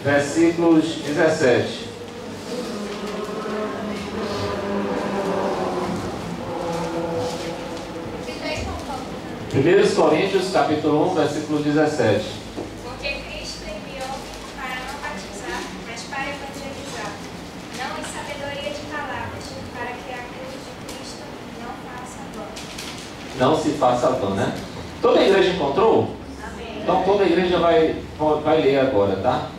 versículos 17. 1 Coríntios, capítulo 1, versículo 17. Porque Cristo enviou-me para não batizar, mas para evangelizar, não em sabedoria de palavras, para que a cruz de Cristo não faça vão. Não se faça vão, né? Toda a igreja encontrou? Amém. Então toda a igreja vai ler agora, tá?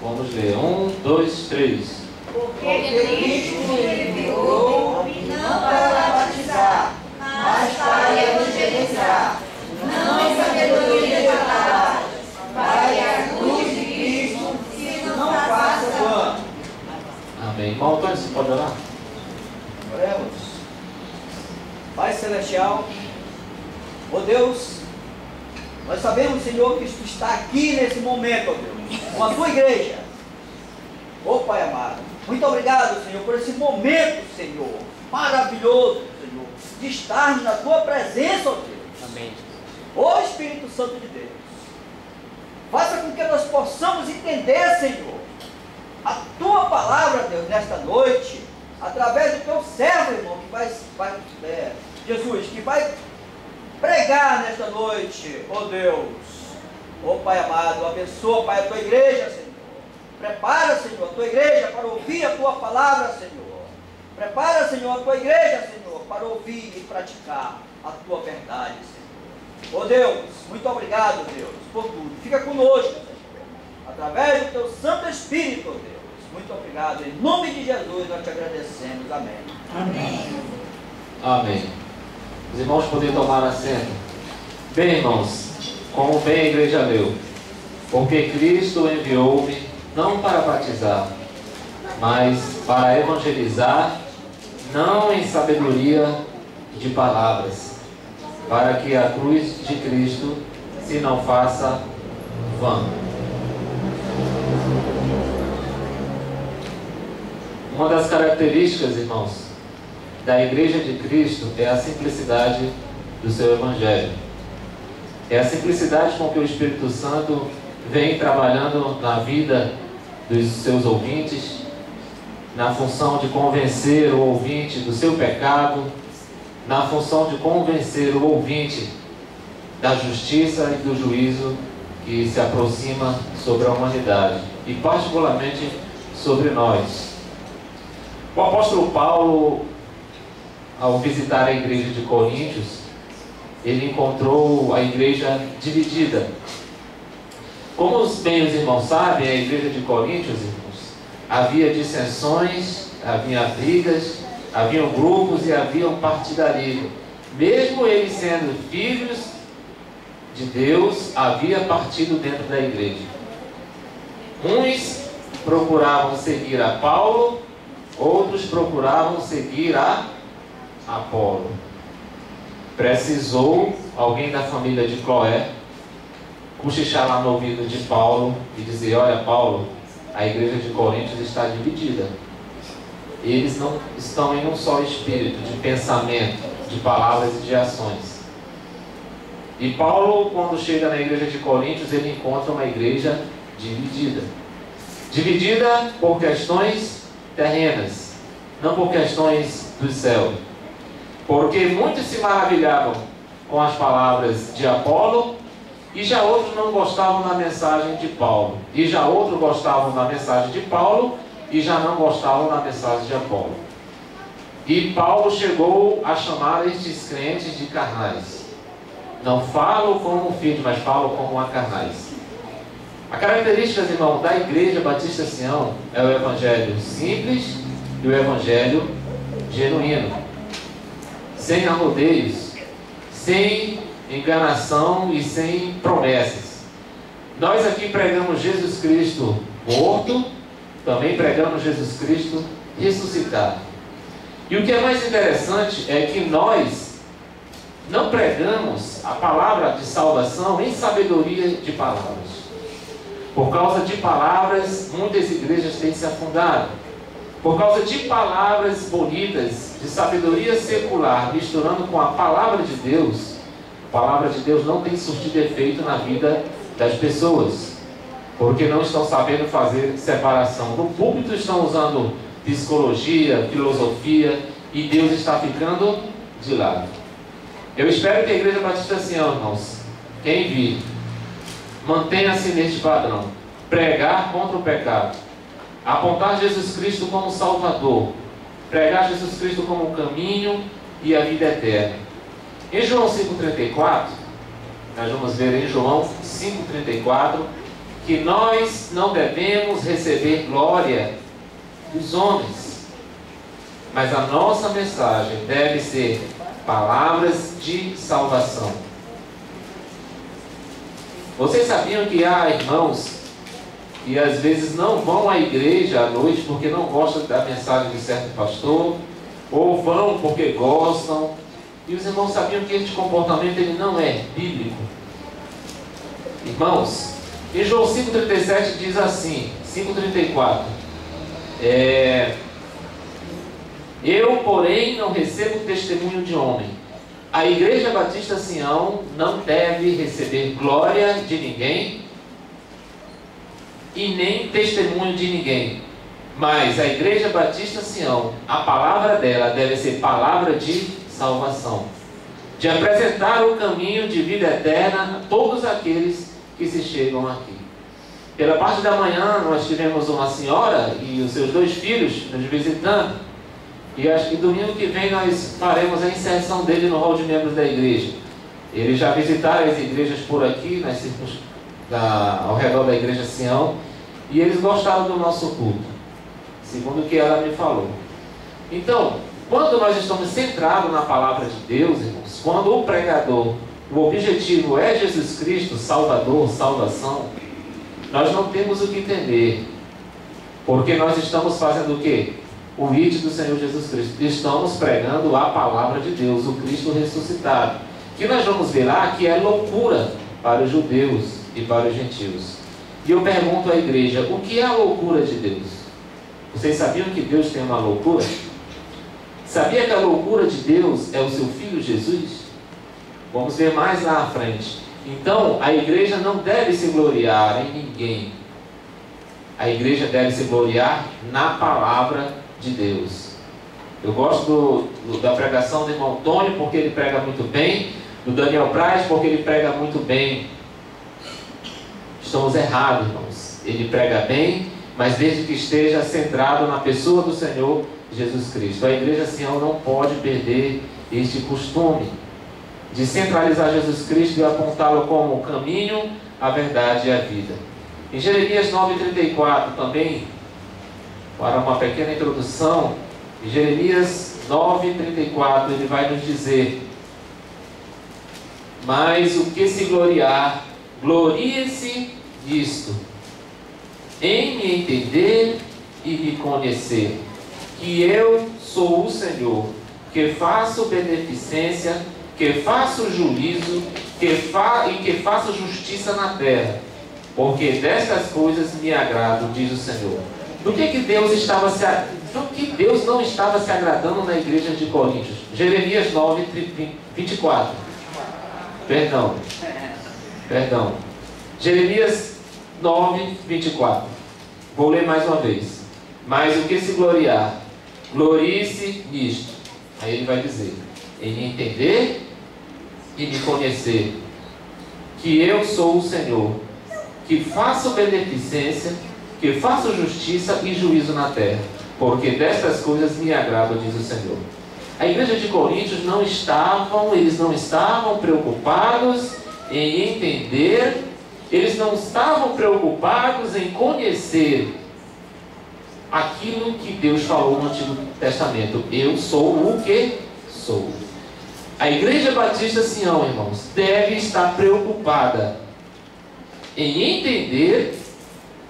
Vamos ler. 1, 2, 3. Porque Cristo me enviou não para batizar, mas para evangelizar, não em sabedoria de palavras, para que a cruz de Cristo se não faça vã. Amém. Irmão Antônio, você pode orar? Oremos. Pai Celestial, ó Deus, nós sabemos, Senhor, que tu está aqui nesse momento, ó Deus, com a tua igreja. Ó Pai amado, muito obrigado, Senhor, por esse momento, Senhor, maravilhoso, Senhor, de estarmos na tua presença, ó Deus. Amém. Ó Espírito Santo de Deus, faça com que nós possamos entender, Senhor, a tua palavra, Deus, nesta noite, através do teu servo, irmão, que Jesus, que vai pregar nesta noite, ó Deus. Ó Pai amado, abençoa, Pai, a tua igreja, Senhor. Prepara, Senhor, a tua igreja para ouvir a tua palavra, Senhor. Prepara, Senhor, a tua igreja, Senhor, para ouvir e praticar a tua verdade, Senhor. Ó Deus, muito obrigado, Deus, por tudo. Fica conosco, Senhor, através do teu Santo Espírito, ó Deus. Muito obrigado. Em nome de Jesus nós te agradecemos. Amém. Amém. Amém. Os irmãos podem tomar assento. Bem, irmãos, como bem a igreja leu, porque Cristo enviou-me não para batizar, mas para evangelizar, não em sabedoria de palavras, para que a cruz de Cristo se não faça vã. Uma das características, irmãos, da Igreja de Cristo é a simplicidade do seu Evangelho. É a simplicidade com que o Espírito Santo vem trabalhando na vida dos seus ouvintes, na função de convencer o ouvinte do seu pecado, na função de convencer o ouvinte da justiça e do juízo que se aproxima sobre a humanidade e particularmente sobre nós. O apóstolo Paulo, ao visitar a igreja de Coríntios, ele encontrou a igreja dividida. Como bem os irmãos sabem, a igreja de Coríntios, irmãos, havia dissensões, havia brigas, haviam grupos e havia um partidarismo. Mesmo eles sendo filhos de Deus, havia partido dentro da igreja. Uns procuravam seguir a Paulo, outros procuravam seguir a Apolo. Precisou alguém da família de Cloé cochichar lá no ouvido de Paulo e dizer: olha, Paulo, a igreja de Coríntios está dividida. Eles não estão em um só espírito de pensamento, de palavras e de ações. E Paulo, quando chega na igreja de Coríntios, ele encontra uma igreja dividida. Dividida por questões terrenas, não por questões do céu. Porque muitos se maravilhavam com as palavras de Apolo, e já outros não gostavam da mensagem de Paulo. E já outros gostavam da mensagem de Paulo, e já não gostavam da mensagem de Apolo. E Paulo chegou a chamar estes crentes de carnais. Não falo como filhos, mas falo como a carnais. A característica, irmão, da Igreja Batista Sião é o evangelho simples e o evangelho genuíno, sem arrodeios, sem enganação e sem promessas. Nós aqui pregamos Jesus Cristo morto, também pregamos Jesus Cristo ressuscitado. E o que é mais interessante é que nós não pregamos a palavra de salvação em sabedoria de palavras. Por causa de palavras, muitas igrejas têm se afundado. Por causa de palavras bonitas, de sabedoria secular, misturando com a palavra de Deus, a palavra de Deus não tem surtido efeito na vida das pessoas. porque não estão sabendo fazer separação. No púlpito estão usando psicologia, filosofia, e Deus está ficando de lado. Eu espero que a Igreja Batista Sião, irmãos, quem vir, mantenha-se neste padrão: pregar contra o pecado, apontar Jesus Cristo como Salvador, pregar Jesus Cristo como o caminho e a vida eterna. Em João 5,34, nós vamos ver em João 5,34, que nós não devemos receber glória dos homens, mas a nossa mensagem deve ser palavras de salvação. Vocês sabiam que há irmãos que às vezes não vão à igreja à noite porque não gostam da mensagem de certo pastor, ou vão porque gostam, e os irmãos sabiam que este comportamento ele não é bíblico? Irmãos, em João 5,37 diz assim, 5,34, eu, porém, não recebo testemunho de homem. A Igreja Batista Sião não deve receber glória de ninguém e nem testemunho de ninguém. Mas a Igreja Batista Sião, a palavra dela deve ser palavra de salvação, de apresentar o caminho de vida eterna a todos aqueles que se chegam aqui. Pela parte da manhã nós tivemos uma senhora e os seus 2 filhos nos visitando, e acho que domingo que vem nós faremos a inserção dele no hall de membros da igreja. Eles já visitaram as igrejas por aqui, ao redor da Igreja Sião, e eles gostaram do nosso culto, segundo o que ela me falou. Então, quando nós estamos centrados na palavra de Deus, irmãos, quando o pregador, o objetivo é Jesus Cristo, Salvador, salvação, nós não temos o que temer, porque nós estamos fazendo o quê? O id do Senhor Jesus Cristo. Estamos pregando a palavra de Deus, o Cristo ressuscitado, que nós vamos ver lá que é loucura para os judeus e para os gentios. E eu pergunto à igreja, o que é a loucura de Deus? Vocês sabiam que Deus tem uma loucura? Sabia que a loucura de Deus é o seu Filho Jesus? Vamos ver mais lá à frente. Então, a igreja não deve se gloriar em ninguém. A igreja deve se gloriar na palavra de Deus. Eu gosto da pregação do irmão Antônio, porque ele prega muito bem, do Daniel Braz, porque ele prega muito bem. Estamos errados, irmãos. Ele prega bem, mas desde que esteja centrado na pessoa do Senhor Jesus Cristo. A Igreja Sião não pode perder este costume de centralizar Jesus Cristo e apontá-lo como o caminho, a verdade e a vida. Em Jeremias 9,34 também, para uma pequena introdução, em Jeremias 9,34 ele vai nos dizer: mas o que se gloriar, glorie-se disto, em me entender e me conhecer, que eu sou o Senhor, que faço beneficência, que faço juízo, e que faço justiça na terra, porque destas coisas me agrado, diz o Senhor. Do que Deus não estava se agradando na igreja de Coríntios? Jeremias 9:24. Perdão. Jeremias 9:24. Vou ler mais uma vez. Mas o que se gloriar, glorie-se nisto. Aí ele vai dizer: em me entender e me conhecer, que eu sou o Senhor, que faço beneficência, que faço justiça e juízo na terra, porque destas coisas me agrado, diz o Senhor. A igreja de Coríntios eles não estavam preocupados em entender, eles não estavam preocupados em conhecer aquilo que Deus falou no Antigo Testamento. Eu sou o que sou. A Igreja Batista Sião, irmãos, deve estar preocupada em entender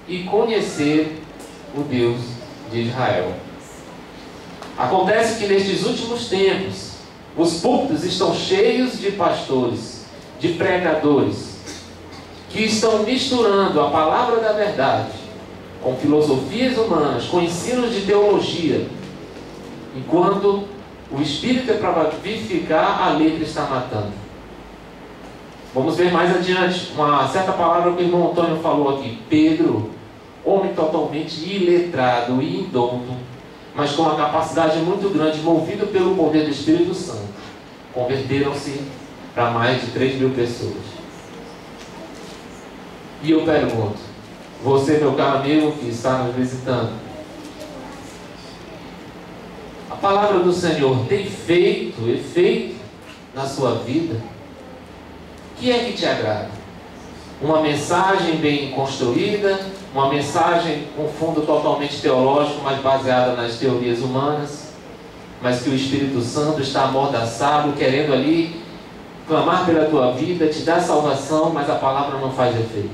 e conhecer o Deus de Israel. Acontece que nestes últimos tempos, os púlpitos estão cheios de pastores, de pregadores, que estão misturando a palavra da verdade com filosofias humanas, com ensinos de teologia, enquanto o Espírito é para vivificar, a letra está matando. Vamos ver mais adiante uma certa palavra que o irmão Antônio falou aqui. Pedro, homem totalmente iletrado e indouto, mas com uma capacidade muito grande, movido pelo poder do Espírito Santo, converteram-se para mais de 3.000 pessoas. E eu pergunto, você, meu caro amigo que está nos visitando, a palavra do Senhor tem feito efeito na sua vida? O que é que te agrada? Uma mensagem bem construída, uma mensagem com fundo totalmente teológico, mas baseada nas teorias humanas, mas que o Espírito Santo está amordaçado, querendo ali clamar pela tua vida, te dar salvação, mas a palavra não faz efeito.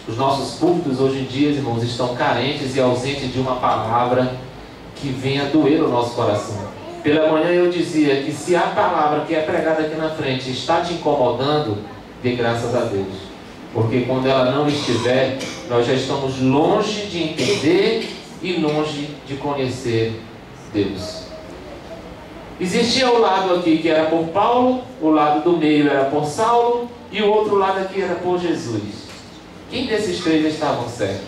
Os nossos púlpitos hoje em dia, irmãos, estão carentes e ausentes de uma palavra que venha doer o nosso coração. Pela manhã eu dizia que se a palavra que é pregada aqui na frente está te incomodando, dê graças a Deus. Porque quando ela não estiver, nós já estamos longe de entender e longe de conhecer Deus. Existia o lado aqui que era por Paulo, o lado do meio era por Saulo e o outro lado aqui era por Jesus. Quem desses três estavam certos?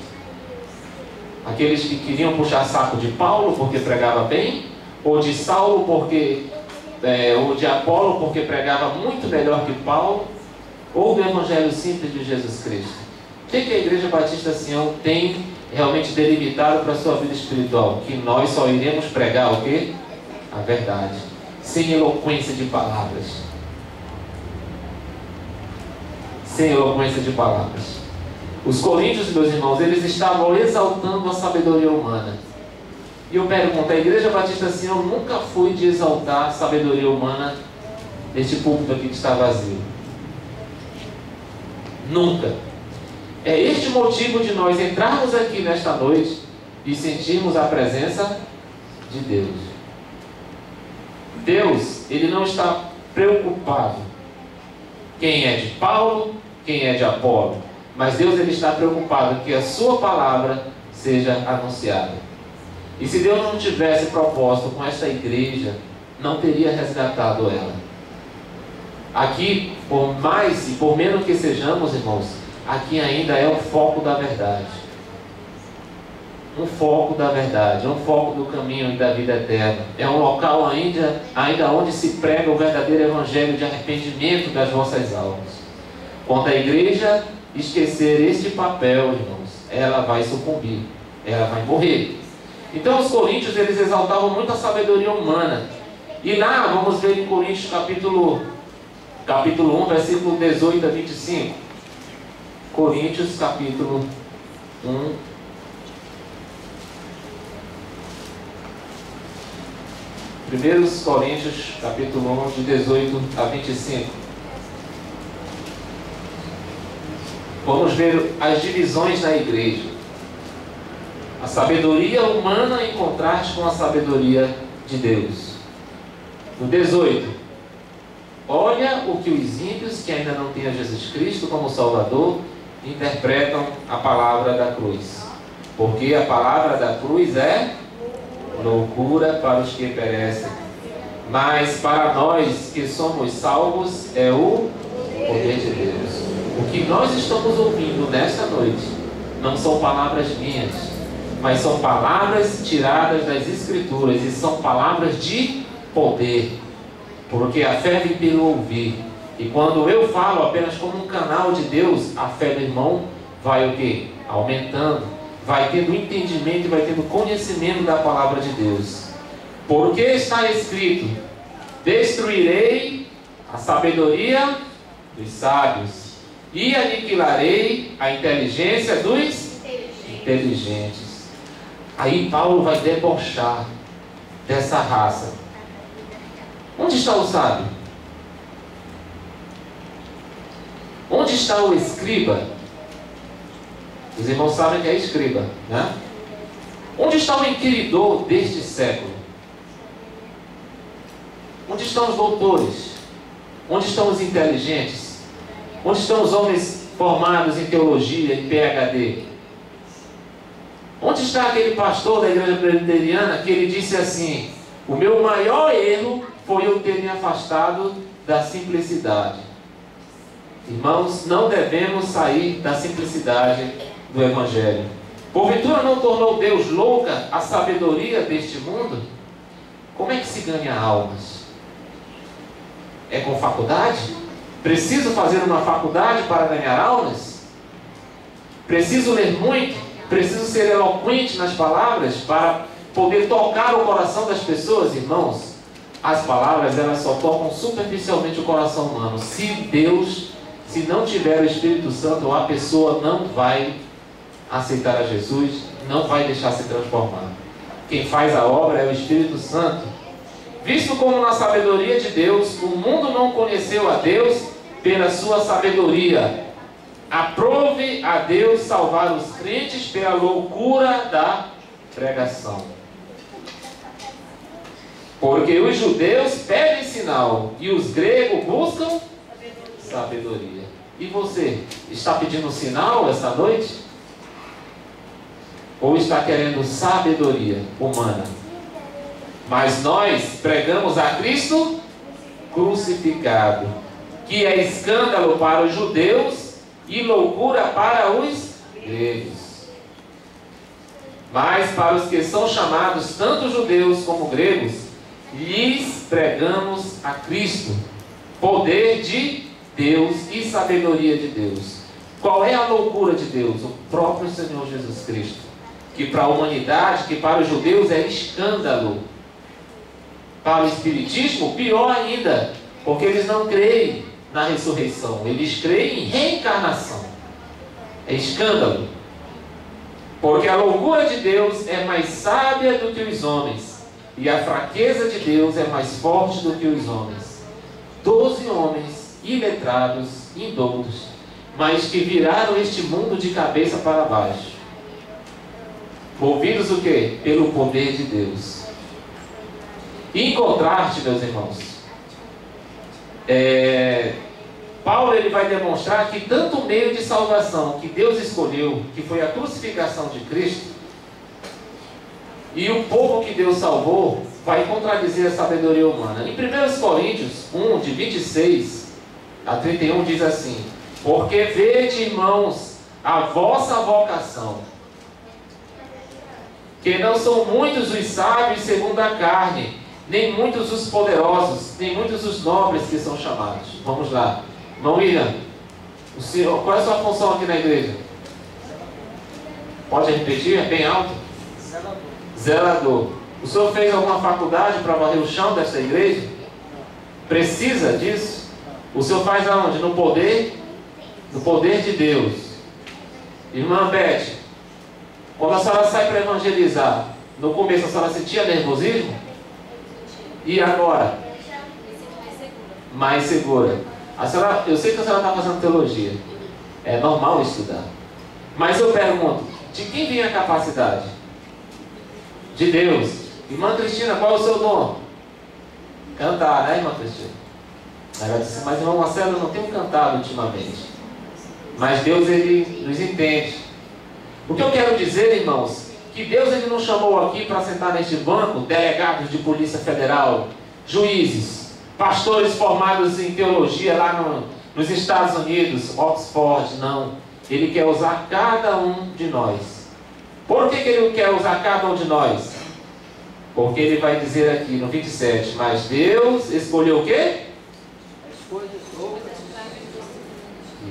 Aqueles que queriam puxar saco de Paulo porque pregava bem, ou de Saulo ou de Apolo porque pregava muito melhor que Paulo, ou do Evangelho simples de Jesus Cristo? O que a Igreja Batista Sião tem realmente delimitado para a sua vida espiritual? Que nós só iremos pregar o quê? A verdade, sem eloquência de palavras. Sem eloquência de palavras. Os coríntios, meus irmãos, eles estavam exaltando a sabedoria humana. E eu pergunto, a Igreja Batista Sião nunca foi de exaltar a sabedoria humana neste púlpito aqui que está vazio. Nunca. É este o motivo de nós entrarmos aqui nesta noite e sentirmos a presença de Deus. Deus, Ele não está preocupado quem é de Paulo, quem é de Apolo, mas Deus, Ele está preocupado que a sua palavra seja anunciada. E se Deus não tivesse propósito com esta igreja, não teria resgatado ela. Aqui, por mais e por menos que sejamos, irmãos, aqui ainda é o foco da verdade. Um foco da verdade, um foco do caminho e da vida eterna. É um local ainda onde se prega o verdadeiro evangelho de arrependimento das vossas almas. Quando a igreja esquecer este papel, irmãos, ela vai sucumbir, ela vai morrer. Então os coríntios, eles exaltavam muito a sabedoria humana. E lá, vamos ver em Coríntios capítulo 1, versículo 18 a 25. Coríntios capítulo 1. Primeiros Coríntios, capítulo 1, de 18 a 25. Vamos ver as divisões da igreja. A sabedoria humana em contraste com a sabedoria de Deus. No 18. Olha o que os ímpios que ainda não têm a Jesus Cristo como Salvador interpretam a palavra da cruz. Porque a palavra da cruz é loucura para os que perecem, mas para nós que somos salvos é o poder de Deus. O que nós estamos ouvindo nesta noite não são palavras minhas, mas são palavras tiradas das Escrituras e são palavras de poder, porque a fé vem pelo ouvir. E quando eu falo apenas como um canal de Deus, a fé do irmão vai o quê? Aumentando, vai tendo entendimento e vai tendo conhecimento da palavra de Deus. Porque está escrito: destruirei a sabedoria dos sábios e aniquilarei a inteligência dos inteligentes. Aí Paulo vai debochar dessa raça. Onde está o sábio? Onde está o escriba? Os irmãos sabem que é escriba, né? Onde está o inquiridor deste século? Onde estão os doutores? Onde estão os inteligentes? Onde estão os homens formados em teologia, em PhD? Onde está aquele pastor da igreja presbiteriana que ele disse assim: o meu maior erro foi eu ter me afastado da simplicidade? Irmãos, não devemos sair da simplicidade do Evangelho. Porventura não tornou Deus louca a sabedoria deste mundo? Como é que se ganha almas? É com faculdade? Preciso fazer uma faculdade para ganhar almas? Preciso ler muito? Preciso ser eloquente nas palavras para poder tocar o coração das pessoas? Irmãos, as palavras elas só tocam superficialmente o coração humano. Se não tiver o Espírito Santo, a pessoa não vai aceitar a Jesus, não vai deixar se transformar. Quem faz a obra é o Espírito Santo. Visto como na sabedoria de Deus, o mundo não conheceu a Deus pela sua sabedoria. Aprove a Deus salvar os crentes pela loucura da pregação. Porque os judeus pedem sinal e os gregos buscam sabedoria. E você, está pedindo sinal essa noite? Ou está querendo sabedoria humana? Mas nós pregamos a Cristo crucificado, que é escândalo para os judeus e loucura para os gregos. Mas para os que são chamados, tanto judeus como gregos, lhes pregamos a Cristo, poder de Deus e sabedoria de Deus. Qual é a loucura de Deus? O próprio Senhor Jesus Cristo, que para a humanidade, que para os judeus é escândalo. Para o Espiritismo, pior ainda, porque eles não creem na ressurreição, eles creem em reencarnação. É escândalo. Porque a loucura de Deus é mais sábia do que os homens, e a fraqueza de Deus é mais forte do que os homens. 12 homens iletrados, indoutos, mas que viraram este mundo de cabeça para baixo. Movidos o quê? Pelo poder de Deus. Em contraste, meus irmãos, Paulo ele vai demonstrar que tanto o meio de salvação que Deus escolheu, que foi a crucificação de Cristo, e o povo que Deus salvou, vai contradizer a sabedoria humana. Em 1 Coríntios 1, de 26 a 31, diz assim: porque vede, irmãos, a vossa vocação, que não são muitos os sábios segundo a carne, nem muitos os poderosos, nem muitos os nobres que são chamados. Vamos lá. Irmão William, o senhor, qual é a sua função aqui na igreja? Pode repetir? É bem alto? Zelador. O senhor fez alguma faculdade para varrer o chão desta igreja? Precisa disso? O senhor faz aonde? No poder? No poder de Deus. Irmã Beth, quando a senhora sai para evangelizar, no começo a senhora sentia nervosismo? E agora? Mais segura. A senhora, eu sei que a senhora está fazendo teologia. É normal estudar. Mas eu pergunto, de quem vem a capacidade? De Deus. Irmã Cristina, qual é o seu dom? Cantar, né, irmã Cristina? Ela disse, mas irmão Marcelo, eu não tenho cantado ultimamente. Mas Deus, ele nos entende. O que eu quero dizer, irmãos, que Deus ele não chamou aqui para sentar neste banco delegados de Polícia Federal, juízes, pastores formados em teologia lá nos Estados Unidos, Oxford, não. Ele quer usar cada um de nós. Por que ele quer usar cada um de nós? Porque ele vai dizer aqui no 27, mas Deus escolheu o quê? As coisas loucas.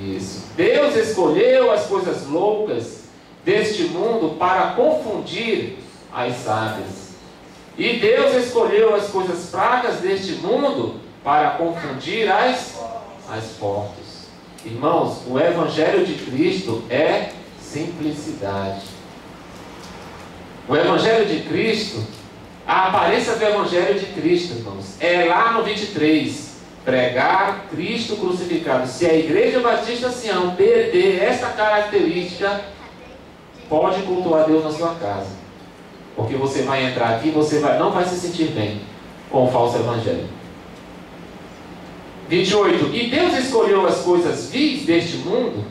Isso. Deus escolheu as coisas loucas deste mundo para confundir as sábias. E Deus escolheu as coisas fracas deste mundo para confundir as fortes. Irmãos, o Evangelho de Cristo é simplicidade. O Evangelho de Cristo, a aparência do Evangelho de Cristo, irmãos, é lá no 23. Pregar Cristo crucificado. Se a Igreja Batista Sião perder esta característica, pode cultuar Deus na sua casa. Porque você vai entrar aqui e você não vai se sentir bem com o falso evangelho. 28. E Deus escolheu as coisas vis deste mundo,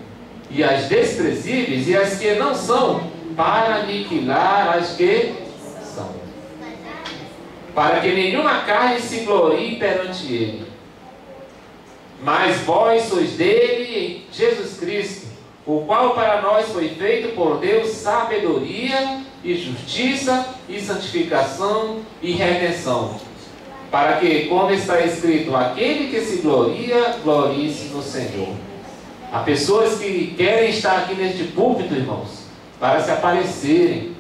e as desprezíveis, e as que não são, para aniquilar as que são. Para que nenhuma carne se glorie perante Ele. Mas vós sois dele em Jesus Cristo, o qual para nós foi feito por Deus sabedoria e justiça e santificação e redenção, para que, como está escrito, aquele que se gloria, glorie-se no Senhor. Há pessoas que querem estar aqui neste púlpito, irmãos, para se aparecerem.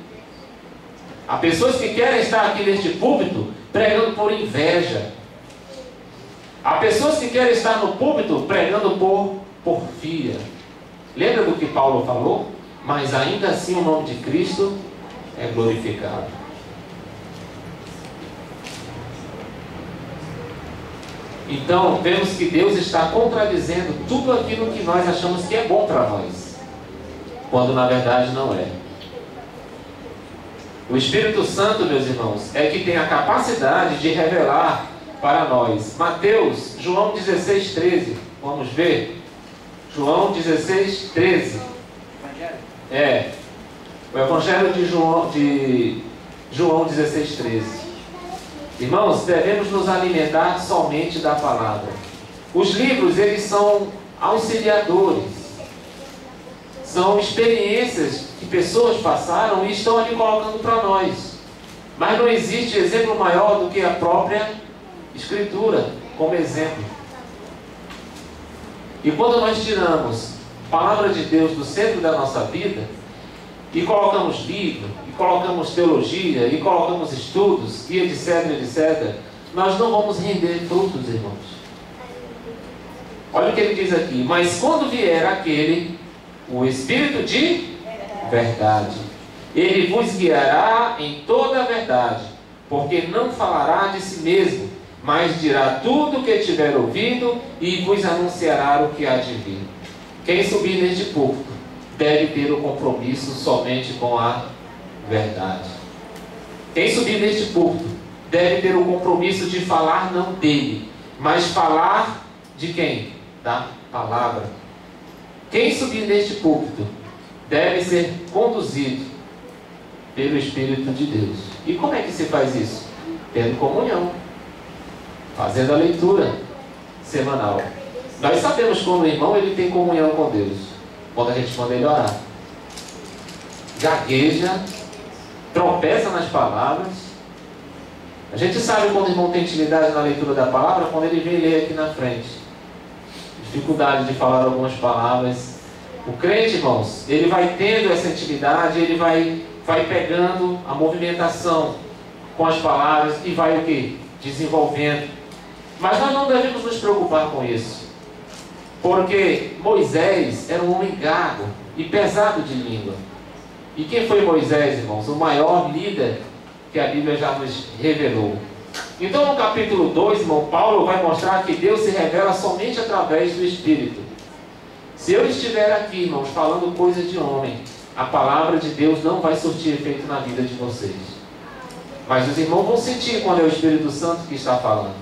Há pessoas que querem estar aqui neste púlpito pregando por inveja. Há pessoas que querem estar no púlpito pregando por porfia. Lembra do que Paulo falou? Mas ainda assim o nome de Cristo é glorificado. Então, vemos que Deus está contradizendo tudo aquilo que nós achamos que é bom para nós, quando na verdade não é. O Espírito Santo, meus irmãos, é que tem a capacidade de revelar para nós. João 16:13. Vamos ver? João 16:13. O Evangelho de João 16:13. Irmãos, devemos nos alimentar somente da palavra. Os livros, eles são auxiliadores. São experiências que pessoas passaram e estão ali colocando para nós. Mas não existe exemplo maior do que a própria Escritura como exemplo. E quando nós tiramos a palavra de Deus do centro da nossa vida e colocamos livro, e colocamos teologia, e colocamos estudos, e etc, etc, nós não vamos render frutos, irmãos. Olha o que ele diz aqui: mas quando vier aquele, o Espírito de verdade, ele vos guiará em toda a verdade, porque não falará de si mesmo, mas dirá tudo o que tiver ouvido e vos anunciará o que há de vir. Quem subir neste púlpito deve ter o compromisso somente com a verdade. Quem subir neste púlpito deve ter o compromisso de falar não dele, mas falar de quem? Da palavra. Quem subir neste púlpito deve ser conduzido pelo Espírito de Deus. E como é que se faz isso? Tendo comunhão, fazendo a leitura semanal. Nós sabemos quando o irmão ele tem comunhão com Deus, quando a gente manda ele orar. Gagueja, tropeça nas palavras. A gente sabe quando o irmão tem intimidade na leitura da palavra, quando ele vem ler aqui na frente. Dificuldade de falar algumas palavras. O crente, irmãos, ele vai tendo essa intimidade, ele vai pegando a movimentação com as palavras e vai o quê? Desenvolvendo. Mas nós não devemos nos preocupar com isso. Porque Moisés era um homem gago e pesado de língua. E quem foi Moisés, irmãos? O maior líder que a Bíblia já nos revelou. Então, no capítulo 2, irmão, Paulo vai mostrar que Deus se revela somente através do Espírito. Se eu estiver aqui, irmãos, falando coisas de homem, a palavra de Deus não vai surtir efeito na vida de vocês. Mas os irmãos vão sentir quando é o Espírito Santo que está falando.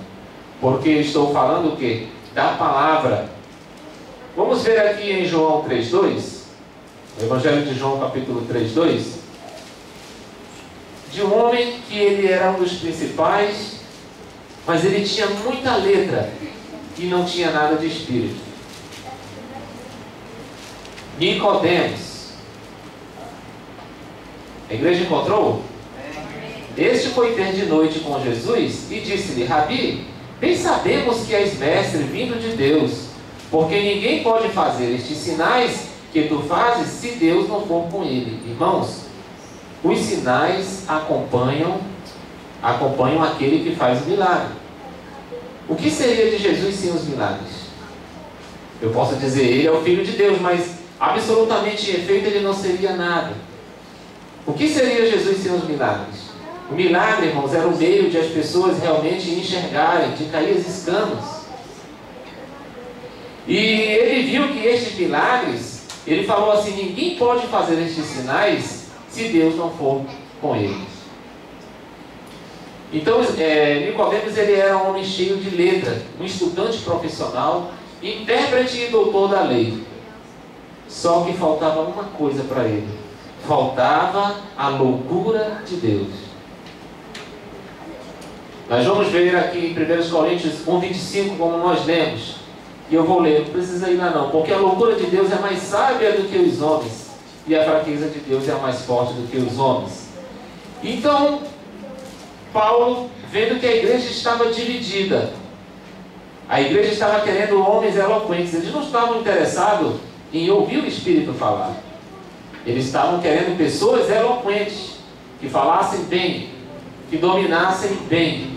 Porque estou falando o quê? Da palavra. Vamos ver aqui em João 3:2, o Evangelho de João, capítulo 3:2, de um homem que ele era um dos principais, mas ele tinha muita letra e não tinha nada de espírito. Nicodemos. A igreja encontrou? Este foi ter de noite com Jesus e disse-lhe: Rabi, bem sabemos que és mestre vindo de Deus, porque ninguém pode fazer estes sinais que tu fazes se Deus não for com ele. Irmãos, os sinais acompanham aquele que faz o milagre. O que seria de Jesus sem os milagres? Eu posso dizer, ele é o Filho de Deus, mas absolutamente em efeito ele não seria nada. O que seria Jesus sem os milagres? O milagre, irmãos, era o meio de as pessoas realmente enxergarem, de cair as escamas. E ele viu que estes milagres, ele falou assim, ninguém pode fazer estes sinais se Deus não for com eles. Então, Nicodemos, ele era um homem cheio de letra, um estudante profissional, intérprete e doutor da lei. Só que faltava uma coisa para ele. Faltava a loucura de Deus. Nós vamos ver aqui em 1 Coríntios 1:25, como nós lemos. E eu vou ler, não precisa ir lá não, porque a loucura de Deus é mais sábia do que os homens, e a fraqueza de Deus é mais forte do que os homens. Então, Paulo, vendo que a igreja estava dividida, a igreja estava querendo homens eloquentes, eles não estavam interessados em ouvir o Espírito falar. Eles estavam querendo pessoas eloquentes, que falassem bem, que dominassem bem.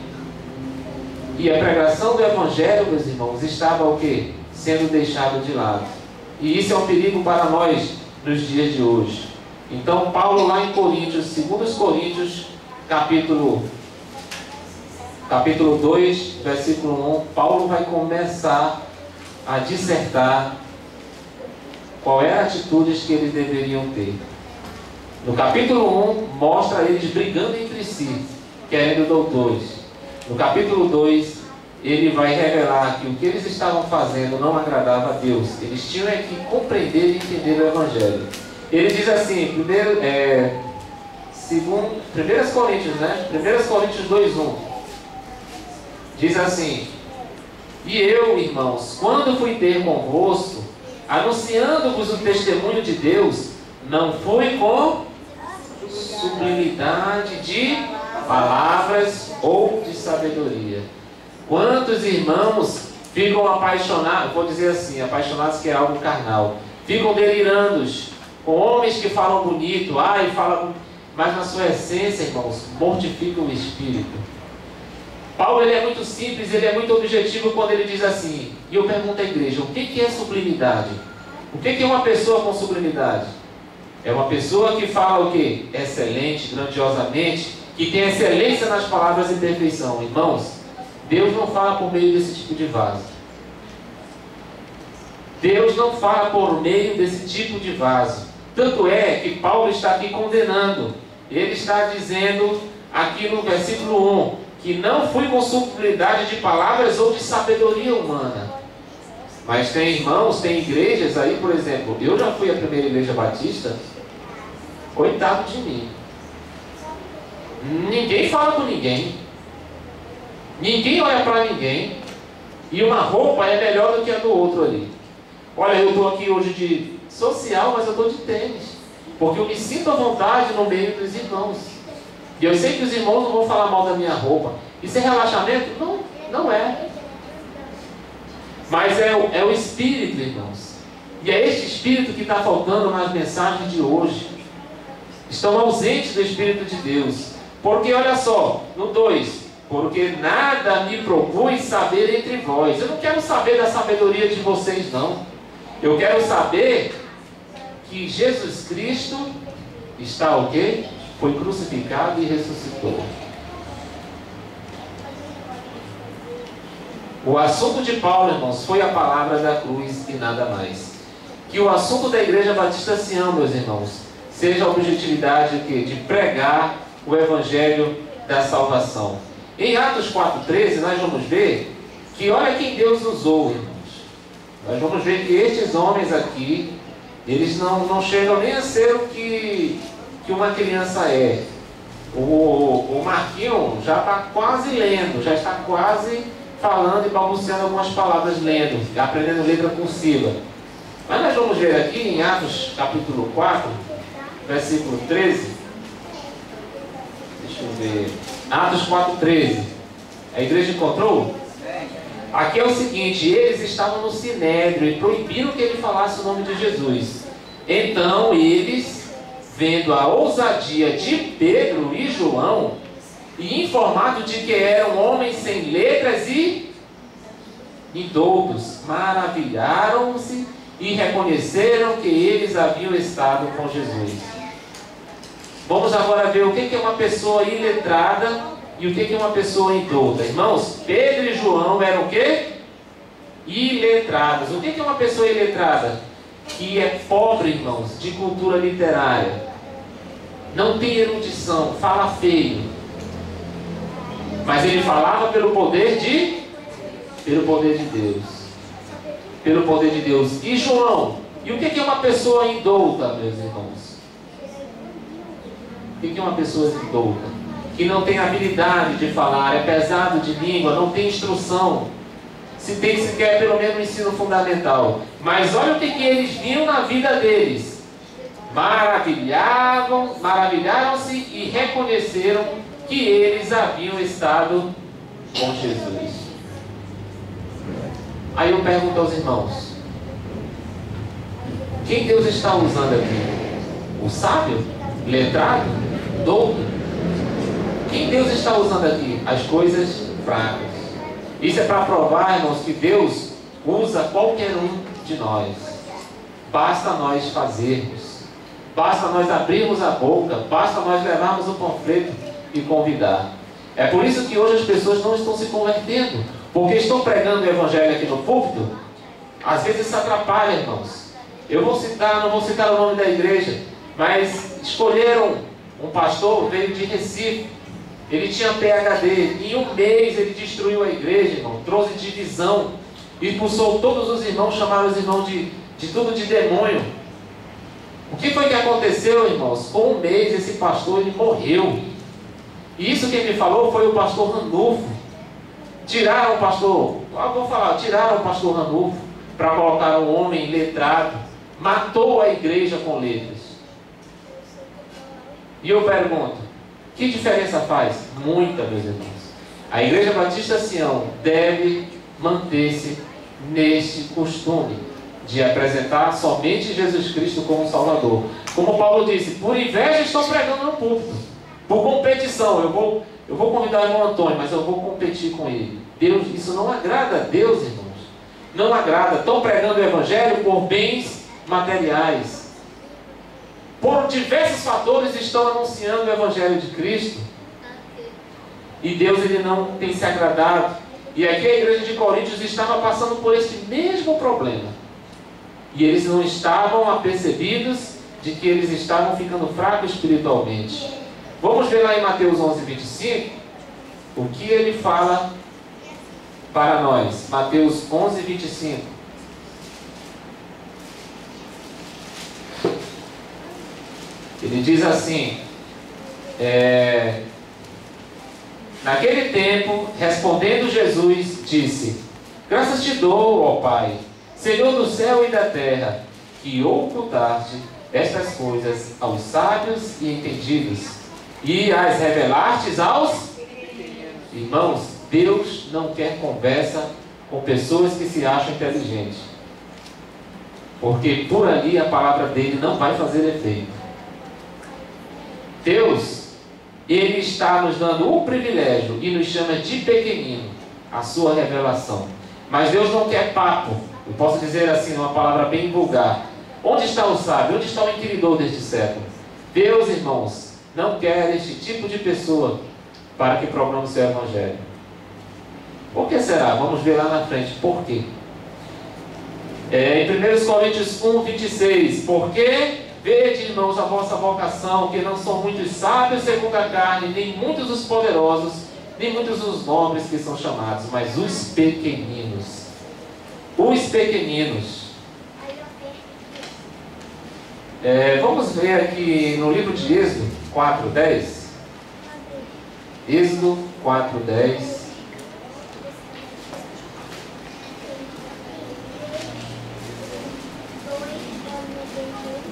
E a pregação do Evangelho, meus irmãos, estava o quê? Sendo deixado de lado. E isso é um perigo para nós nos dias de hoje. Então, Paulo lá em Coríntios, 2 Coríntios, capítulo 2, versículo 1, Paulo vai começar a dissertar qual é a atitude que eles deveriam ter. No capítulo 1, mostra eles brigando entre si, querendo doutores. No capítulo 2, ele vai revelar que o que eles estavam fazendo não agradava a Deus. Eles tinham que compreender e entender o Evangelho. Ele diz assim, 1 Coríntios, né? 1 Coríntios 2:1. Diz assim: e eu, irmãos, quando fui ter convosco, anunciando-vos o testemunho de Deus, não fui com sublimidade de palavras ou de sabedoria. Quantos irmãos ficam apaixonados, vou dizer assim, apaixonados que é algo carnal, ficam delirando com homens que falam bonito, falam, mas na sua essência, irmãos, mortificam o espírito. Paulo, ele é muito simples, ele é muito objetivo quando ele diz assim, e eu pergunto à igreja, o que é sublimidade? O que é uma pessoa com sublimidade? É uma pessoa que fala o quê? Excelente, grandiosamente, que tem excelência nas palavras e perfeição. Irmãos, Deus não fala por meio desse tipo de vaso. Deus não fala por meio desse tipo de vaso. Tanto é que Paulo está aqui condenando. Ele está dizendo aqui no versículo 1, que não fui com sublimidade de palavras ou de sabedoria humana. Mas tem irmãos, tem igrejas aí, por exemplo, eu já fui à primeira igreja batista, coitado de mim. Ninguém fala com ninguém. Ninguém olha para ninguém. E uma roupa é melhor do que a do outro ali. Olha, eu estou aqui hoje de social, mas eu estou de tênis. Porque eu me sinto à vontade no meio dos irmãos. E eu sei que os irmãos não vão falar mal da minha roupa. Isso é relaxamento? Não, não é. Mas é o Espírito, irmãos. E é este Espírito que está faltando nas mensagens de hoje. Estão ausentes do Espírito de Deus. Porque, olha só, no 2, porque nada me propus saber entre vós. Eu não quero saber da sabedoria de vocês, não. Eu quero saber que Jesus Cristo está o quê? Foi crucificado e ressuscitou. O assunto de Paulo, irmãos, foi a palavra da cruz e nada mais. Que o assunto da Igreja Batista Sião, meus irmãos, seja a objetividade de pregar o Evangelho da salvação. Em Atos 4,13, nós vamos ver que olha quem Deus usou, irmãos. Nós vamos ver que estes homens aqui, eles não chegam nem a ser o que uma criança é. O Marquinhos já está quase lendo, já está quase falando e balbuciando algumas palavras, lendo, aprendendo letra cursiva. Mas nós vamos ver aqui em Atos capítulo 4, versículo 13. Deixa eu ver. Atos 4,13. A igreja encontrou? Aqui é o seguinte, eles estavam no Sinédrio e proibiram que ele falasse o nome de Jesus. Então eles, vendo a ousadia de Pedro e João, e informado de que eram homens sem letras e indoutos, maravilharam-se e reconheceram que eles haviam estado com Jesus. Vamos agora ver o que é uma pessoa iletrada e o que é uma pessoa indouta. Irmãos, Pedro e João eram o quê? Iletrados. O que é uma pessoa iletrada? Que é pobre, irmãos, de cultura literária. Não tem erudição, fala feio. Mas ele falava pelo poder de Deus. Pelo poder de Deus. E João? E o que é uma pessoa indouta, meus irmãos? O que é uma pessoa indouta? Que não tem habilidade de falar, é pesado de língua, não tem instrução. se tem sequer pelo menos um ensino fundamental. Mas olha o que eles viam na vida deles. Maravilharam-se e reconheceram que eles haviam estado com Jesus. Aí eu pergunto aos irmãos, quem Deus está usando aqui? O sábio? Letrado? Douto? Quem Deus está usando aqui? As coisas fracas. Isso é para provar, irmãos, que Deus usa qualquer um de nós. Basta nós fazermos. Basta nós abrirmos a boca. Basta nós levarmos o panfleto e convidar. É por isso que hoje as pessoas não estão se convertendo. Porque estão pregando o evangelho aqui no púlpito. Às vezes isso atrapalha, irmãos. Eu não vou citar o nome da igreja, mas escolheram um pastor, veio de Recife. Ele tinha PhD. Em um mês ele destruiu a igreja, irmão. Trouxe divisão. Expulsou todos os irmãos, chamaram os irmãos de tudo de demônio. O que foi que aconteceu, irmãos? Com um mês esse pastor ele morreu. E isso quem me falou foi o pastor Ranulfo. Tiraram o pastor Ranulfo para colocar um homem letrado. Matou a igreja com letras. E eu pergunto, que diferença faz? Muita, meus irmãos. A Igreja Batista Sião deve manter-se neste costume de apresentar somente Jesus Cristo como Salvador. Como Paulo disse, por inveja estão pregando no púlpito. Por competição, eu vou convidar o irmão Antônio, mas eu vou competir com ele. Deus, isso não agrada a Deus, irmãos. Não agrada. Estão pregando o Evangelho por bens materiais. Por diversos fatores estão anunciando o Evangelho de Cristo. E Deus ele não tem se agradado. E aqui a igreja de Coríntios estava passando por este mesmo problema. E eles não estavam apercebidos de que eles estavam ficando fracos espiritualmente. Vamos ver lá em Mateus 11, 25, o que ele fala para nós. Mateus 11, 25. Ele diz assim, naquele tempo, respondendo Jesus, disse, graças te dou, ó Pai, Senhor do céu e da terra, que ocultaste estas coisas aos sábios e entendidos, e as revelastes aos irmãos. Deus não quer conversa com pessoas que se acham inteligentes, porque por ali a palavra dele não vai fazer efeito. Deus, ele está nos dando o privilégio e nos chama de pequenino a sua revelação. Mas Deus não quer papo. Eu posso dizer assim, uma palavra bem vulgar. Onde está o sábio? Onde está o inquiridor deste século? Deus, irmãos, não quer este tipo de pessoa para que proclame o seu evangelho. Por que será? Vamos ver lá na frente. Por quê? Em 1 Coríntios 1, 26. Porque vede, irmãos, a vossa vocação, que não são muitos sábios segundo a carne, nem muitos os poderosos, nem muitos os nobres que são chamados, mas os pequeninos. Os pequeninos. Vamos ver aqui no livro de Êxodo 4:10. Êxodo 4:10.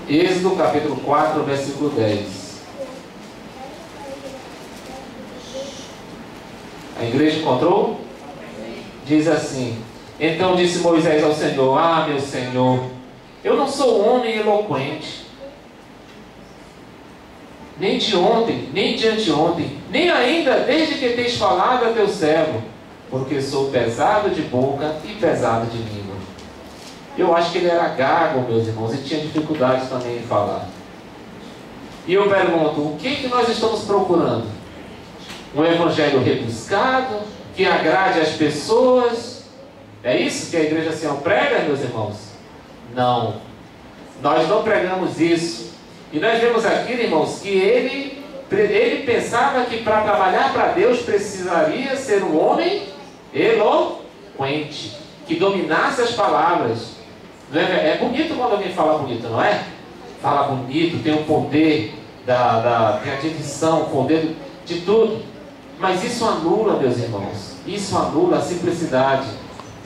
Êxodo capítulo 4, versículo 10. A igreja encontrou? Diz assim: então disse Moisés ao Senhor, ah, meu Senhor, eu não sou homem eloquente, nem de ontem, nem de anteontem, nem ainda desde que tens falado a teu servo, porque sou pesado de boca e pesado de língua. Eu acho que ele era gago, meus irmãos, e tinha dificuldades também em falar. E eu pergunto, o que nós estamos procurando? Um evangelho rebuscado, que agrade as pessoas? É isso que a igreja Sião prega, meus irmãos? Não. Nós não pregamos isso. E nós vemos aqui, irmãos, que ele pensava que para trabalhar para Deus precisaria ser um homem eloquente, que dominasse as palavras. É bonito quando alguém fala bonito, não é? Fala bonito, tem o poder tem a dicção, o poder de tudo. Mas isso anula, meus irmãos, isso anula a simplicidade.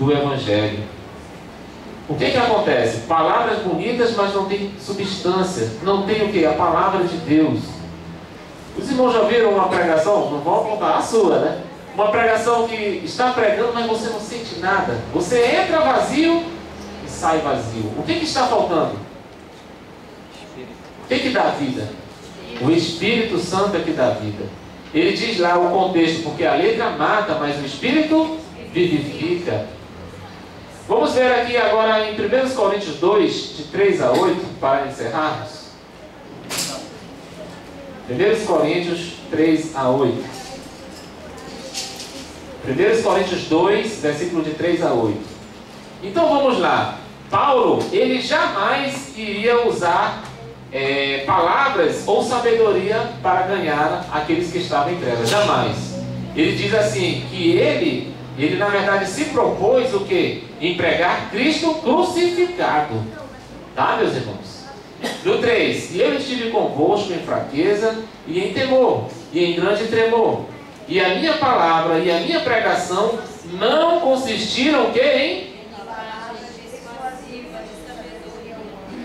do Evangelho. O que acontece? Palavras bonitas, mas não tem substância. Não tem o que? A palavra de Deus. Os irmãos já viram uma pregação? Não vão apontar a sua, né? Uma pregação que está pregando, mas você não sente nada. Você entra vazio e sai vazio. O que está faltando? O que dá vida? O Espírito Santo é que dá vida. Ele diz lá o contexto, porque a letra mata, mas o Espírito vivifica. Vamos ver aqui agora em 1 Coríntios 2, de 3 a 8, para encerrarmos. 1 Coríntios 3 a 8. 1 Coríntios 2, versículo de 3 a 8. Então vamos lá. Paulo, ele jamais iria usar palavras ou sabedoria para ganhar aqueles que estavam em trevas. Jamais. Ele diz assim, que ele na verdade se propôs o quê? Em pregar Cristo crucificado. Tá, meus irmãos? No 3, e eu estive convosco em fraqueza e em temor, e em grande tremor. E a minha palavra e a minha pregação não consistiram o quê, hein?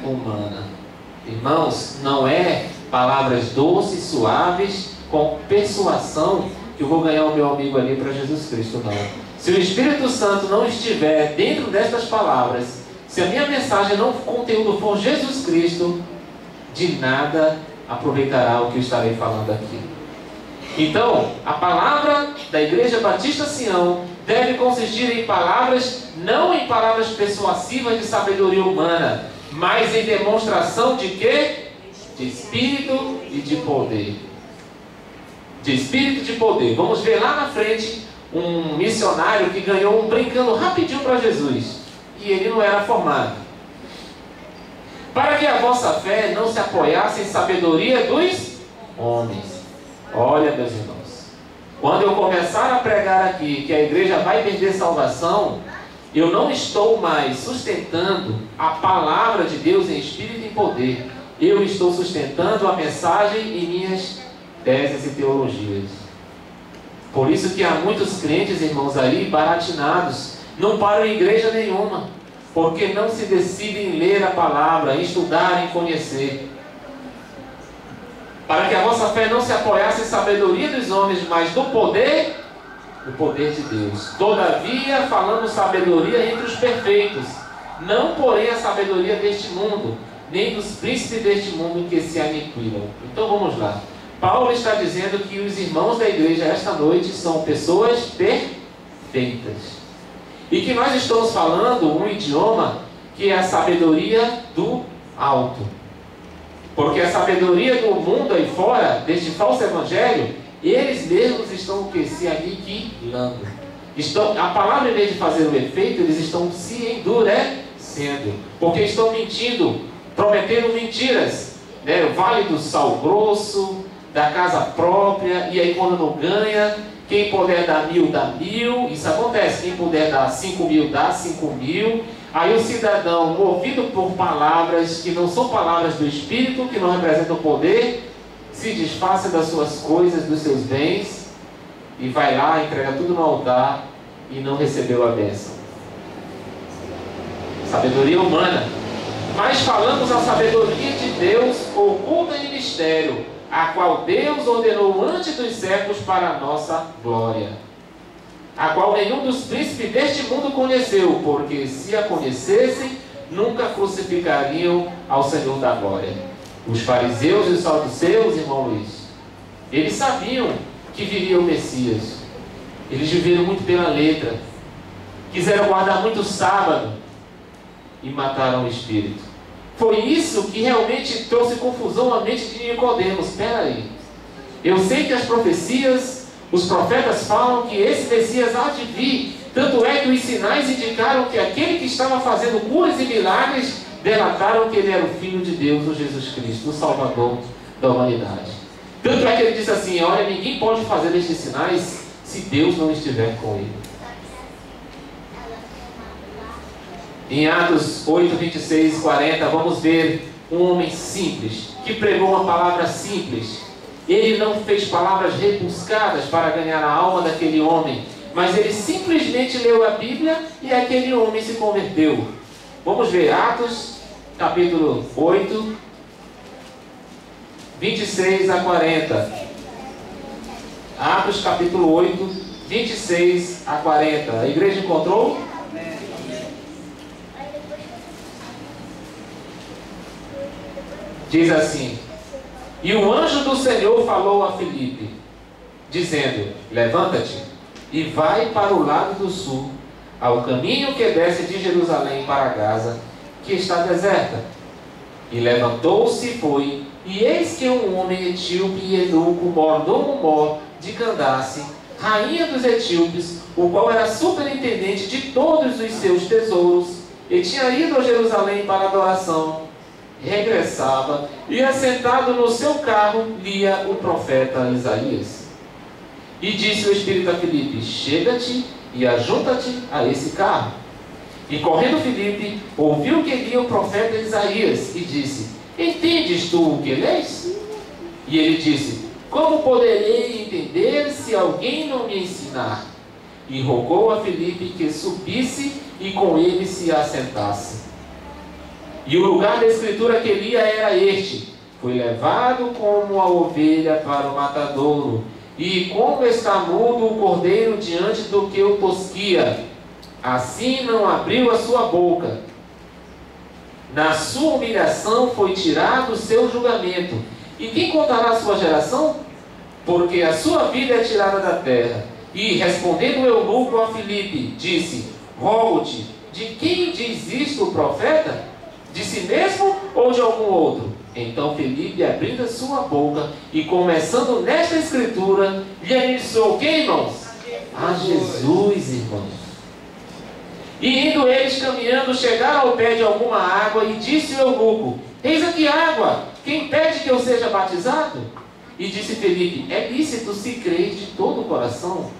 Humana. Irmãos, não é palavras doces, suaves, com persuasão que eu vou ganhar o meu amigo ali para Jesus Cristo, não. Se o Espírito Santo não estiver dentro destas palavras, se a minha mensagem não, o conteúdo for Jesus Cristo, de nada aproveitará o que eu estarei falando aqui. Então, a palavra da Igreja Batista Sião deve consistir em palavras, não em palavras persuasivas de sabedoria humana, mas em demonstração de quê? De Espírito e de poder. De Espírito e de poder. Vamos ver lá na frente um missionário que ganhou um brincando rapidinho para Jesus. E ele não era formado. Para que a vossa fé não se apoiasse em sabedoria dos homens. Olha, meus irmãos, quando eu começar a pregar aqui que a igreja vai perder salvação, eu não estou mais sustentando a palavra de Deus em espírito e em poder. Eu estou sustentando a mensagem em minhas teses e teologias. Por isso que há muitos crentes, irmãos, ali baratinados, não param em igreja nenhuma, porque não se decidem em ler a palavra, em estudar, em conhecer. Para que a vossa fé não se apoiasse em sabedoria dos homens, mas do poder de Deus. Todavia, falamos sabedoria entre os perfeitos, não porém a sabedoria deste mundo, nem dos príncipes deste mundo que se aniquilam. Então vamos lá. Paulo está dizendo que os irmãos da igreja esta noite são pessoas perfeitas. E que nós estamos falando um idioma que é a sabedoria do alto. Porque a sabedoria do mundo aí fora, deste falso evangelho, eles mesmos estão o que? Se aniquilando. A palavra, em vez de fazer o efeito, eles estão se endurecendo. Porque estão mentindo, prometendo mentiras. Né? O vale do sal grosso, da casa própria, e aí quando não ganha, quem puder dar 1.000, dá 1.000. Isso acontece, quem puder dar 5.000, dá 5.000. Aí o cidadão, movido por palavras que não são palavras do Espírito, que não representam poder, se desfaça das suas coisas, dos seus bens, e vai lá, entrega tudo no altar, e não recebeu a bênção. Sabedoria humana. Mas falamos a sabedoria de Deus, oculta em mistério, a qual Deus ordenou antes dos séculos para a nossa glória, a qual nenhum dos príncipes deste mundo conheceu, porque se a conhecessem, nunca crucificariam ao Senhor da glória. Os fariseus e os saduceus, irmão Luiz, eles sabiam que viria o Messias. Eles viveram muito pela letra, quiseram guardar muito sábado e mataram o Espírito. Foi isso que realmente trouxe confusão à mente de Nicodemos. Espera aí, eu sei que as profecias, os profetas falam que esse Messias há de vir. Tanto é que os sinais indicaram que aquele que estava fazendo curas e milagres delataram que ele era o Filho de Deus, o Jesus Cristo, o Salvador da humanidade. Tanto é que ele disse assim: olha, ninguém pode fazer estes sinais se Deus não estiver com ele. Em Atos 8, 26 e 40, vamos ver um homem simples, que pregou uma palavra simples. Ele não fez palavras rebuscadas para ganhar a alma daquele homem, mas ele simplesmente leu a Bíblia e aquele homem se converteu. Vamos ver Atos, capítulo 8, 26 a 40. Atos, capítulo 8, 26 a 40. A igreja encontrou? Diz assim: e o anjo do Senhor falou a Filipe, dizendo: levanta-te e vai para o lado do sul, ao caminho que desce de Jerusalém para Gaza, que está deserta. E levantou-se e foi, e eis que um homem etíope e eunuco, mordomo de Candace, rainha dos etíopes, o qual era superintendente de todos os seus tesouros, e tinha ido a Jerusalém para adoração, regressava e, assentado no seu carro, lia o profeta Isaías. E disse o Espírito a Filipe: chega-te e ajunta-te a esse carro. E correndo Filipe, ouviu que lia o profeta Isaías, e disse: entendes tu o que lês? E ele disse: como poderei entender se alguém não me ensinar? E rogou a Filipe que subisse e com ele se assentasse. E o lugar da escritura que lia era este: foi levado como a ovelha para o matadouro, e como está mudo o cordeiro diante do que o tosquia, assim não abriu a sua boca. Na sua humilhação foi tirado o seu julgamento. E quem contará a sua geração? Porque a sua vida é tirada da terra. E respondendo o eunuco a Filipe, disse: rogo-te, de quem diz isto o profeta? De si mesmo ou de algum outro? Então Filipe, abrindo a sua boca e começando nesta escritura, lhe anunciou: quem, irmãos? A Jesus, irmãos. E indo eles caminhando, chegaram ao pé de alguma água, e disse o eunuco: eis aqui água, quem pede que eu seja batizado? E disse Filipe: é lícito se creis de todo o coração.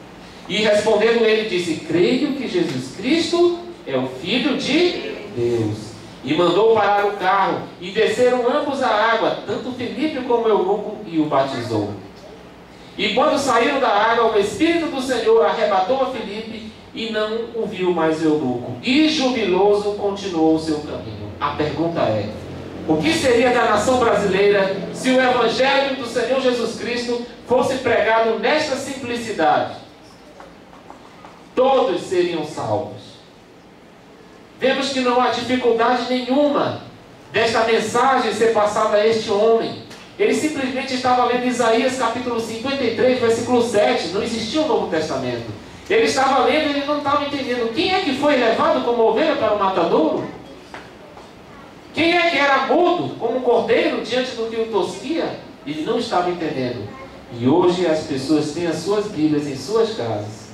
E respondendo ele, disse: creio que Jesus Cristo é o Filho de Deus. E mandou parar o carro, e desceram ambos a água, tanto Filipe como o eunuco, e o batizou. E quando saíram da água, o Espírito do Senhor arrebatou a Filipe, e não o viu mais o eunuco. E jubiloso continuou o seu caminho. A pergunta é: o que seria da nação brasileira se o Evangelho do Senhor Jesus Cristo fosse pregado nesta simplicidade? Todos seriam salvos. Vemos que não há dificuldade nenhuma desta mensagem ser passada a este homem. Ele simplesmente estava lendo Isaías capítulo 53, versículo 7. Não existia o Novo Testamento. Ele estava lendo e ele não estava entendendo. Quem é que foi levado como ovelha para o matadouro? Quem é que era mudo como um cordeiro diante do que o tosquia? Ele não estava entendendo. E hoje as pessoas têm as suas Bíblias em suas casas.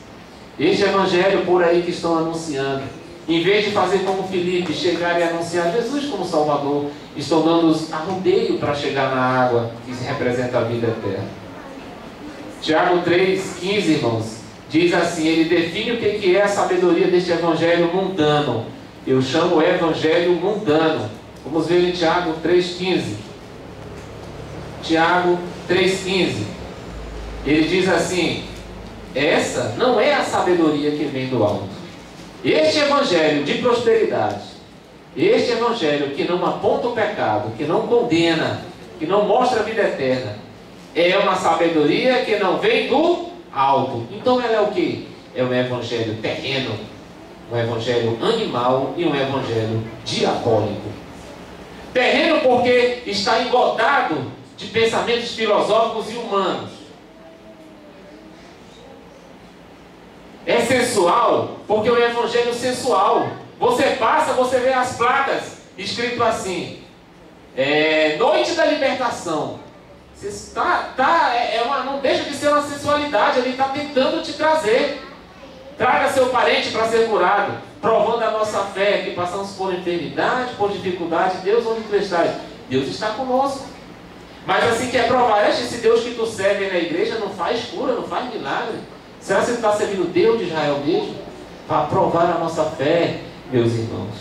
Este evangelho por aí que estão anunciando, em vez de fazer como Filipe, chegar e anunciar Jesus como Salvador, estão dando arrudeio para chegar na água que representa a vida eterna. Tiago 3,15, irmãos, diz assim: ele define o que é a sabedoria deste evangelho mundano. Eu chamo o evangelho mundano. Vamos ver em Tiago 3,15. Tiago 3,15. Ele diz assim: essa não é a sabedoria que vem do alto. Este evangelho de prosperidade, este evangelho que não aponta o pecado, que não condena, que não mostra a vida eterna, é uma sabedoria que não vem do alto. Então ela é o que? É um evangelho terreno, um evangelho animal e um evangelho diabólico. Terreno porque está engodado de pensamentos filosóficos e humanos. É sensual porque é um evangelho sensual. Você passa, você vê as placas escrito assim: Noite da Libertação. Não deixa de ser uma sensualidade. Ele está tentando te trazer. Traga seu parente para ser curado, provando a nossa fé, que passamos por enfermidade, por dificuldade. Deus, onde tu estás? Deus está conosco. Mas assim quer provar: esse Deus que tu serve na igreja não faz cura, não faz milagre. Será que você está servindo o Deus de Israel mesmo? Para provar a nossa fé, meus irmãos.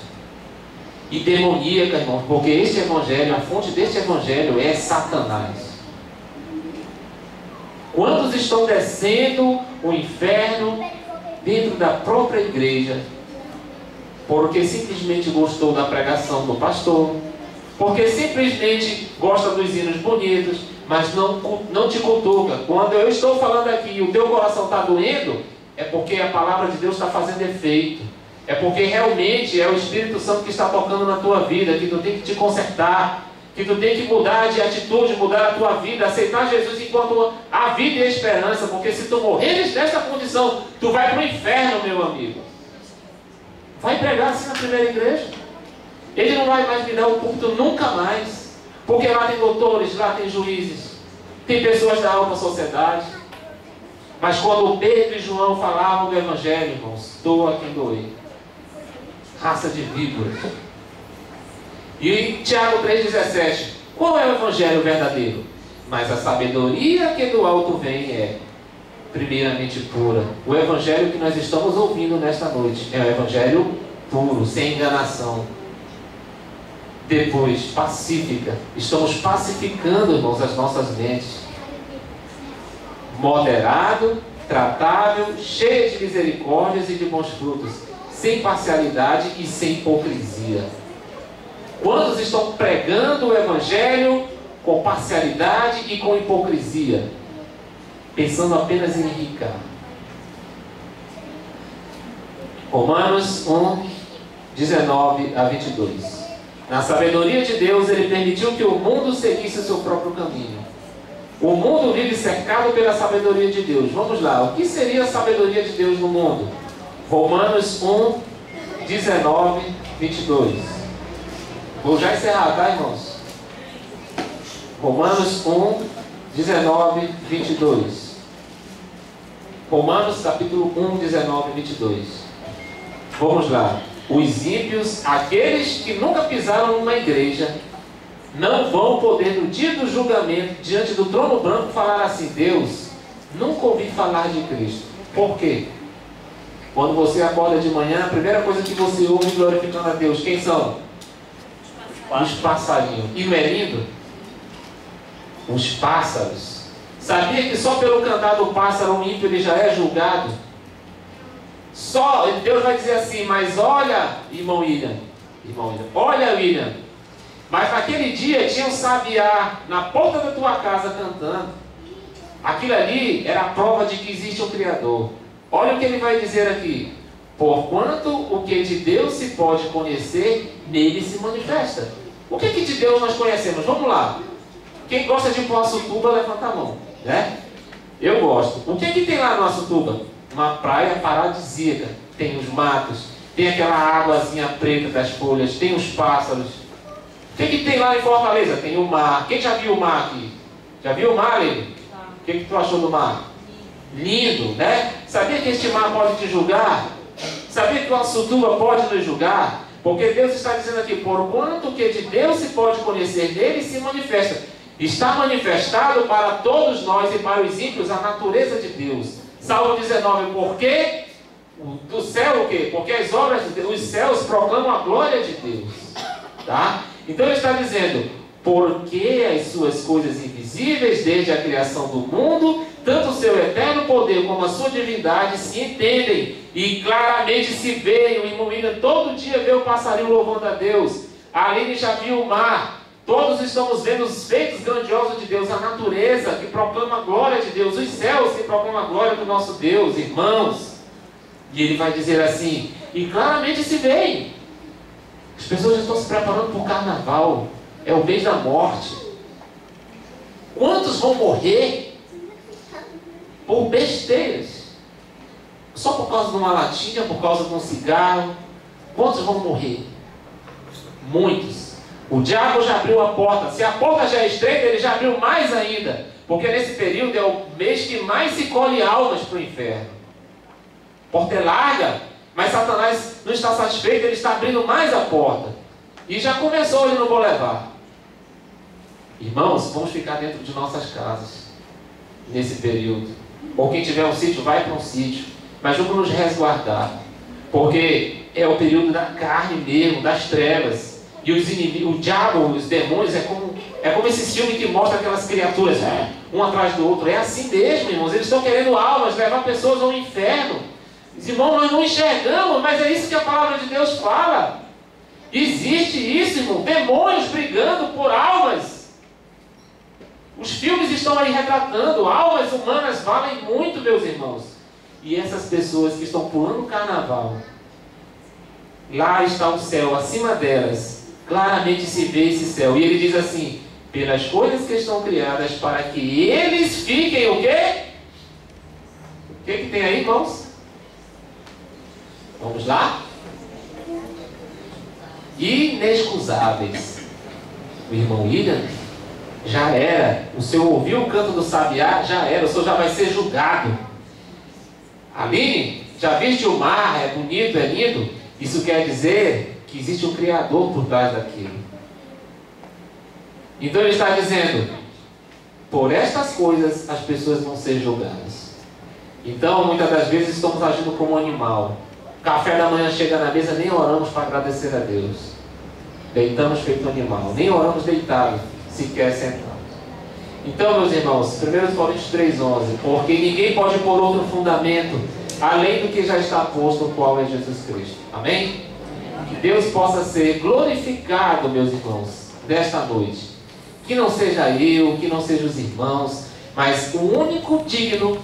E demoníaca, irmãos, porque este evangelho, a fonte deste evangelho é Satanás. Quantos estão descendo o inferno dentro da própria igreja, porque simplesmente gostou da pregação do pastor, porque simplesmente gosta dos hinos bonitos, mas não te cutuca. Quando eu estou falando aqui e o teu coração está doendo, é porque a palavra de Deus está fazendo efeito. É porque realmente é o Espírito Santo que está tocando na tua vida, que tu tem que te consertar, que tu tem que mudar de atitude, mudar a tua vida, aceitar Jesus enquanto a vida e a esperança, porque se tu morreres nesta condição, tu vai para o inferno, meu amigo. Vai pregar assim na primeira igreja. Ele não vai mais me dar o púlpito nunca mais, porque lá tem doutores, lá tem juízes, tem pessoas da alta sociedade. Mas quando Pedro e João falavam do Evangelho, irmãos, doa quem doer. Raça de víboras. E em Tiago 3,17, qual é o Evangelho verdadeiro? Mas a sabedoria que do alto vem é primeiramente pura. O Evangelho que nós estamos ouvindo nesta noite é o Evangelho puro, sem enganação. Depois, pacífica. Estamos pacificando, irmãos, as nossas mentes. Moderado, tratável, cheio de misericórdias e de bons frutos, sem parcialidade e sem hipocrisia. Quantos estão pregando o Evangelho com parcialidade e com hipocrisia, pensando apenas em enricar? Romanos 1, 19 a 22. Na sabedoria de Deus, Ele permitiu que o mundo seguisse o seu próprio caminho. O mundo vive cercado pela sabedoria de Deus. Vamos lá, o que seria a sabedoria de Deus no mundo? Romanos 1, 19, 22. Vou já encerrar, tá, irmãos? Romanos 1, 19, 22. Romanos capítulo 1, 19, 22. Vamos lá. Os ímpios, aqueles que nunca pisaram numa igreja, não vão poder no dia do julgamento, diante do trono branco, falar assim: Deus, nunca ouvi falar de Cristo. Por quê? Quando você acorda de manhã, a primeira coisa que você ouve glorificando a Deus, quem são? Os passarinhos. E não é lindo? Os pássaros. Sabia que só pelo cantar do pássaro o ímpio ele já é julgado? Só, Deus vai dizer assim: mas olha, irmão William, olha, William, mas naquele dia tinha um sabiá na porta da tua casa cantando. Aquilo ali era a prova de que existe um Criador. Olha o que ele vai dizer aqui: porquanto o que de Deus se pode conhecer, nele se manifesta. O que de Deus nós conhecemos? Vamos lá. Quem gosta de Poçutuba, levanta a mão, né? Eu gosto. O que tem lá no Poçutuba? Uma praia paradisíaca. Tem os matos, tem aquela águazinha preta das folhas, tem os pássaros. O que tem lá em Fortaleza? Tem o mar. Quem já viu o mar aqui? Já viu o mar, Lili? O que tu achou do mar? Lindo, né? Sabia que este mar pode te julgar? Sabia que o Poçutuba pode nos julgar? Porque Deus está dizendo aqui: porquanto que de Deus se pode conhecer, nele se manifesta. Está manifestado para todos nós e para os ímpios a natureza de Deus. Salmo 19, porque do céu o quê? Porque as obras de Deus, os céus proclamam a glória de Deus. Tá? Então ele está dizendo: porque as suas coisas invisíveis, desde a criação do mundo, tanto o seu eterno poder como a sua divindade se entendem e claramente se veem. O irmão William todo dia vê o passarinho louvando a Deus. A Aline já viu o mar. Todos estamos vendo os feitos grandiosos de Deus, a natureza que proclama a glória de Deus, os céus que proclamam a glória do nosso Deus, irmãos. E ele vai dizer assim, e claramente se veem. As pessoas já estão se preparando para o carnaval, é o mês da morte. Quantos vão morrer por besteiras? Só por causa de uma latinha, por causa de um cigarro? Quantos vão morrer? Muitos. O diabo já abriu a porta. Se a porta já é estreita, ele já abriu mais ainda. Porque nesse período é o mês que mais se colhe almas para o inferno. A porta é larga, mas Satanás não está satisfeito, ele está abrindo mais a porta. E já começou, ele não vou levar. Irmãos, vamos ficar dentro de nossas casas nesse período. Ou quem tiver um sítio, vai para um sítio. Mas vamos nos resguardar. Porque é o período da carne mesmo, das trevas. E os inimigos, o diabo, os demônios, é como esse filme que mostra aquelas criaturas, um atrás do outro. É assim mesmo, irmãos. Eles estão querendo almas, levar pessoas ao inferno. Irmão, nós não enxergamos, mas é isso que a palavra de Deus fala. Existe isso, irmão, demônios brigando por almas. Os filmes estão aí retratando, almas humanas valem muito, meus irmãos. E essas pessoas que estão pulando o carnaval, lá está o céu, acima delas, claramente se vê esse céu. E ele diz assim, pelas coisas que estão criadas, para que eles fiquem o quê? O que tem aí, irmãos? Vamos lá? Inexcusáveis. O irmão William já era. O senhor ouviu o canto do sabiá? Já era. O senhor já vai ser julgado. Aline, já viste o mar? É bonito, é lindo? Isso quer dizer que existe um Criador por trás daquilo. Então ele está dizendo, por estas coisas as pessoas vão ser julgadas. Então muitas das vezes estamos agindo como um animal. Café da manhã chega na mesa, nem oramos para agradecer a Deus. Deitamos feito animal, nem oramos deitado, sequer sentado. Então, meus irmãos, 1 Coríntios 3,11, porque ninguém pode pôr outro fundamento, além do que já está posto, o qual é Jesus Cristo. Amém? Que Deus possa ser glorificado, meus irmãos, desta noite. Que não seja eu, que não sejam os irmãos, mas o único digno